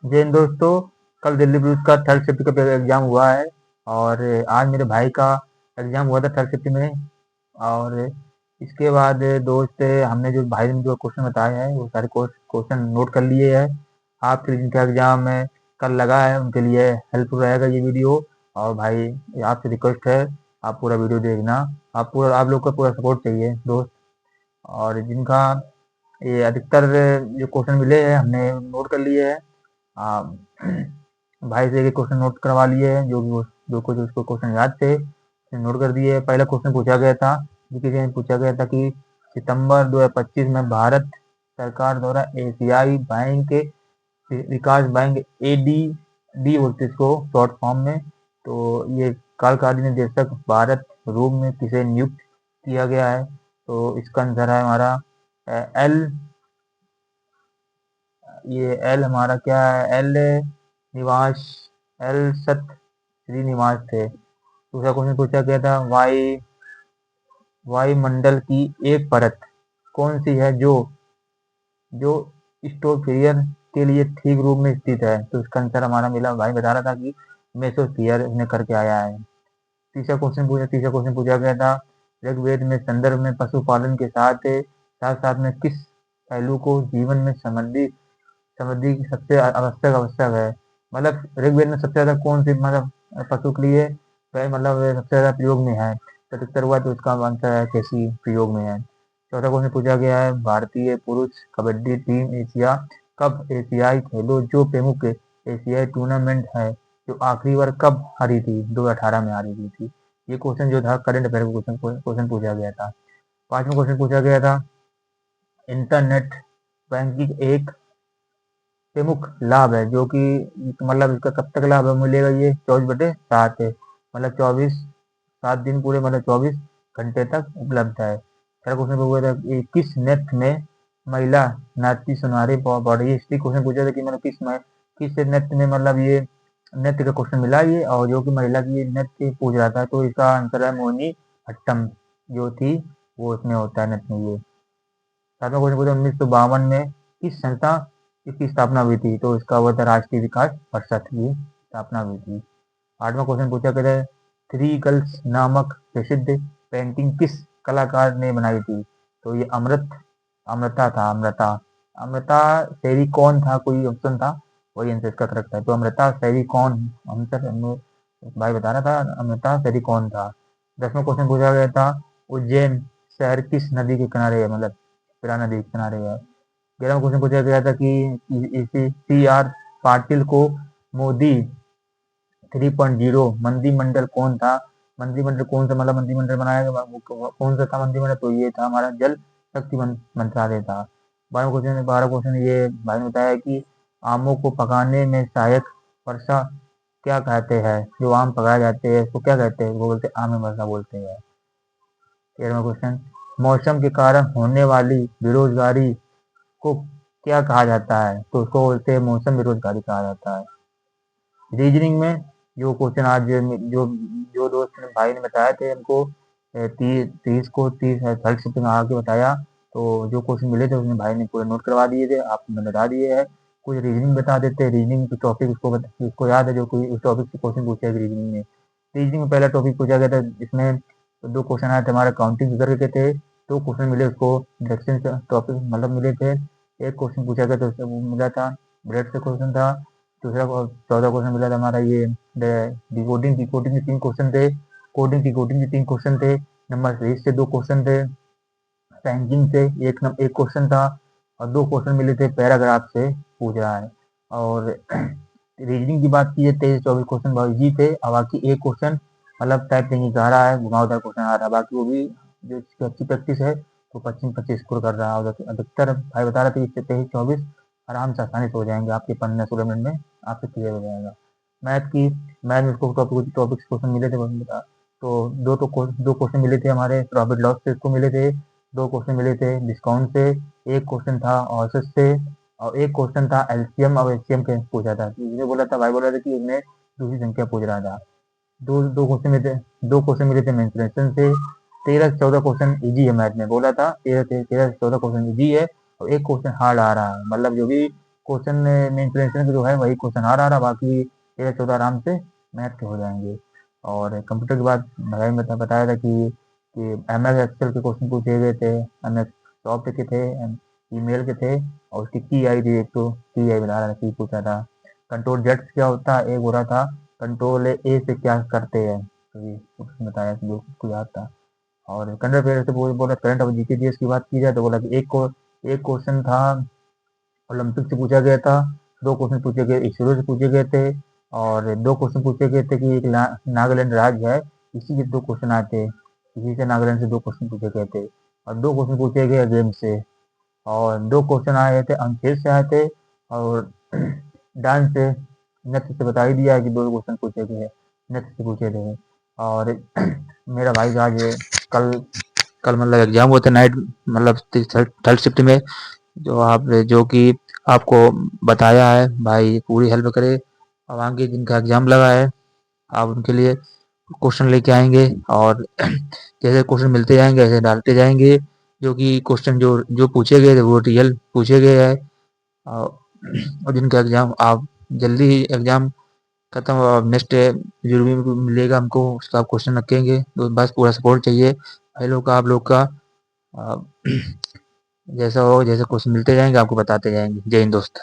जय हिंद दोस्तों। कल दिल्ली पुलिस का थर्ड शिफ्ट का एग्जाम हुआ है। और आज मेरे भाई का एग्जाम हुआ था थर्ड शिफ्ट में। और इसके बाद दोस्त हमने जो भाई ने जो क्वेश्चन बताए हैं वो सारे क्वेश्चन नोट कर लिए हैं। आपके जिनका एग्जाम में कल लगा है उनके लिए हेल्पफुल रहेगा ये वीडियो। और भाई आपसे रिक्वेस्ट है, आप पूरा वीडियो देखना। आप लोग का पूरा सपोर्ट चाहिए दोस्त। और जिनका ये अधिकतर जो क्वेश्चन मिले हैं हमने नोट कर लिए हैं। हाँ, भाई से एक क्वेश्चन नोट करवा लिए हैं, जो कुछ उसको क्वेश्चन याद थे नोट कर दिए। पहला क्वेश्चन पूछा गया था, जी किसी ने पूछा गया था कि सितंबर 2025 में भारत सरकार द्वारा एशियाई बैंक के विकास बैंक एडी डी बोलते इसको शॉर्ट फॉर्म में, तो ये कार्यकारी निदेशक भारत रोम में किसे नियुक्त किया गया है। तो इसका आंसर है हमारा एल। ये एल हमारा क्या है, एल निवास, एल सत श्रीनिवास थे। दूसरा क्वेश्चन पूछा गया था वायुमंडल की एक परत कौन सी है जो जो स्टोस्फियर के लिए ठीक रूप में स्थित है। तो इसका आंसर हमारा मिला, भाई बता रहा था कि मेसोस्फियर ने करके आया है। तीसरा क्वेश्चन पूछा गया था ऋग्वेद में संदर्भ में पशुपालन के साथ साथ साथ में किस पहलू को जीवन में समृद्धि की सबसे आवश्यक आवश्यक है। मतलब ऋग्वेद में सबसे ज्यादा कौन सी मतलब पशु के लिए मतलब सबसे ज्यादा प्रयोग में है। तो उत्तर हुआ, तो इसका आंसर है कृषि प्रयोग में है। चौथा क्वेश्चन पूछा गया है भारतीय पुरुष कबड्डी टीम एशियाई खेलों जो प्रमुख एशियाई टूर्नामेंट है जो आखिरी बार कब हारी थी, 2018 में हारी थी। ये क्वेश्चन जो था करंट अफेयर क्वेश्चन पूछा गया था। पांचवा क्वेश्चन पूछा गया था इंटरनेट बैंकिंग एक प्रमुख लाभ है जो कि मतलब इसका कब तक लाभ है मिलेगा, ये 24/7 है। मतलब 7 दिन पूरे, मतलब 24 घंटे तक उपलब्ध है। थर्ड क्वेश्चन पूछा था कि किस नृत्य में महिला नाट्य सुनारी बॉडी, हिस्ट्री क्वेश्चन पूछा था कि मतलब किस नृत्य में, मतलब ये नृत्य का क्वेश्चन मिला ये, और जो कि महिला की नृत्य पूछ रहा था। तो इसका आंसर है मोहिनी अट्टम जो थी, वो इसमें होता है नृत्य में ये। सातवां क्वेश्चन पूछा 1952 में किस संस्था इसकी स्थापना हुई थी। तो इसका हुआ था राष्ट्रीय विकास परिषद की स्थापना हुई थी। आठवां क्वेश्चन पूछा गया था थ्री गर्ल्स नामक प्रसिद्ध पेंटिंग किस कलाकार ने बनाई थी। तो ये अमृता अमृता सेरी कौन था, कोई ऑप्शन था, वही आंसर इसका करेक्ट है। तो अमृता सेरी कौन आंसर भाई बता रहा था, अमृता सेरी कौन था। 10वां क्वेश्चन पूछा गया था उज्जैन शहर किस नदी के किनारे है, मतलब पिरा नदी के किनारे है। 11वां क्वेश्चन पूछा गया था कि इसी सी आर पाटिल को मोदी 3.0 मंत्रिमंडल कौन था, मंत्रिमंडल कौन सा, मतलब मंत्रिमंडल बनाया गया कौन सा था मंत्रिमंडल, तो ये था हमारा जल शक्ति मंत्रालय था। 12वां क्वेश्चन ये भाई ने बताया कि आमों को पकाने में सहायक वर्षा क्या कहते हैं, जो आम पकाए जाते हैं उसको क्या कहते हैं, वो बोलते हैं आम वर्षा बोलते हैं। 13वां क्वेश्चन मौसम के कारण होने वाली बेरोजगारी को क्या कहा जाता है। तो उसको बोलते हैं मौसम बेरोजगारी कहा जाता है। रीजनिंग में जो क्वेश्चन आज जो जो दोस्त ने भाई ने बताए थे हमको 30 थर्ड शिफ्ट में आके बताया, तो जो क्वेश्चन मिले थे उसने भाई ने पूरे नोट करवा दिए थे, आपने बता दिए हैं। कुछ रीजनिंग बता देते हैं, रीजनिंग के टॉपिक उसको याद है, जो कोई उस टॉपिक से क्वेश्चन पूछे रीजनिंग में। रीजनिंग में पहला टॉपिक पूछा गया था जिसमें दो क्वेश्चन आए थे हमारे काउंटिंग फिगर के थे। दो क्वेश्चन मिले उसको डायरेक्शन टॉपिक मतलब मिले थे। एक क्वेश्चन पूछा गया था उससे वो मिला था ब्रेड से क्वेश्चन था। दूसरा 14 क्वेश्चन मिला था हमारा ये डिकोडिंग डिकोडिंग के 3 क्वेश्चन थे। कोडिंग के 3 क्वेश्चन थे। नंबर सीरीज से 2 क्वेश्चन थे। रैंकिंग से एक क्वेश्चन था। और 2 क्वेश्चन मिले थे पैराग्राफ से पूछ रहा है। और रीजनिंग की बात की है 23-24 क्वेश्चन बहुत इजी थे, और बाकी एक क्वेश्चन मतलब टाइप नहीं आ रहा है, घुमावदार क्वेश्चन आ रहा है, बाकी वो भी जो इसकी अच्छी प्रैक्टिस है तो 25-25 स्कोर कर रहा है। और अधिकतर भाई बता रहे थे इससे 23-24 आराम से आसानी से हो जाएंगे आपके 15-16 मिनट में, आपसे क्लियर हो जाएगा। मैथ में उसको टॉपिक क्वेश्चन मिले थे बता। तो दो क्वेश्चन मिले थे हमारे प्रॉफिट लॉस से, इसको मिले थे। 2 क्वेश्चन मिले थे डिस्काउंट से। एक क्वेश्चन था औसत से। और एक क्वेश्चन था एलसीएम और एचसीएम के पूछा था, इसने बोला था, भाई बोला था कि इसमें दूसरी संख्या पूछ रहा था। दो क्वेश्चन मिले थे मेंसुरेशन से। 13 से 14 क्वेश्चन इजी है, मैथ में बोला था 13 से 14 क्वेश्चन इजी है। और एक क्वेश्चन हार्ड आ रहा है, मतलब जो भी क्वेश्चन में इंप्लीमेंटेशन जो है वही क्वेश्चन आ रहा, बाकी 13-14 आराम से मैथ के हो जाएंगे। और कंप्यूटर के बाद भाई बताया था कि एम एस एक्सेल के क्वेश्चन पूछे गए थे, एम एस सॉफ्ट के थे, ईमेल के थे, और उसकी की आई थी, एक तो की आई बता रहा था, की पूछा था। कंट्रोल जेड क्या होता है, एक बोला था कंट्रोल ए से क्या करते हैं, तो ये उसने बताया कि जो उसको याद था। और करंट अफेयर से बोला करंट और जीके जीएस की बात की जाए तो बोला कि एक क्वेश्चन था ओलंपिक से पूछा गया था, दो क्वेश्चन पूछे गए इसरो से पूछे गए थे, और दो क्वेश्चन पूछे गए थे कि एक नागालैंड राज्य है, इसी के दो क्वेश्चन आए थे, इसी से नागालैंड से दो क्वेश्चन पूछे गए थे। और दो क्वेश्चन पूछे गए गेम से, और दो क्वेश्चन आए थे अंकेश से आए थे, और डांस से, नृत्य से बता ही दिया है कि दो क्वेश्चन पूछे गए हैं, नृत्य से पूछे थे। और मेरा भाई आज कल कल मतलब एग्जाम हुए थे नाइट, मतलब थर्ड शिफ्ट में, जो कि आपको बताया है भाई, पूरी हेल्प करे। अब आगे जिनका एग्जाम लगा है आप उनके लिए क्वेश्चन लेके आएंगे, और जैसे क्वेश्चन मिलते जाएंगे ऐसे डालते जाएंगे, जो कि क्वेश्चन जो जो पूछे गए थे वो रियल पूछे गए हैं। और और जिनका एग्जाम आप जल्दी ही एग्जाम खत्म और नेक्स्ट जो भी मिलेगा हमको उसका आप क्वेश्चन रखेंगे, तो बस पूरा सपोर्ट चाहिए भाई लोग का, आप लोग का। अ, जैसा हो, जैसे क्वेश्चन मिलते जाएंगे आपको बताते जाएंगे। जय हिंद दोस्त।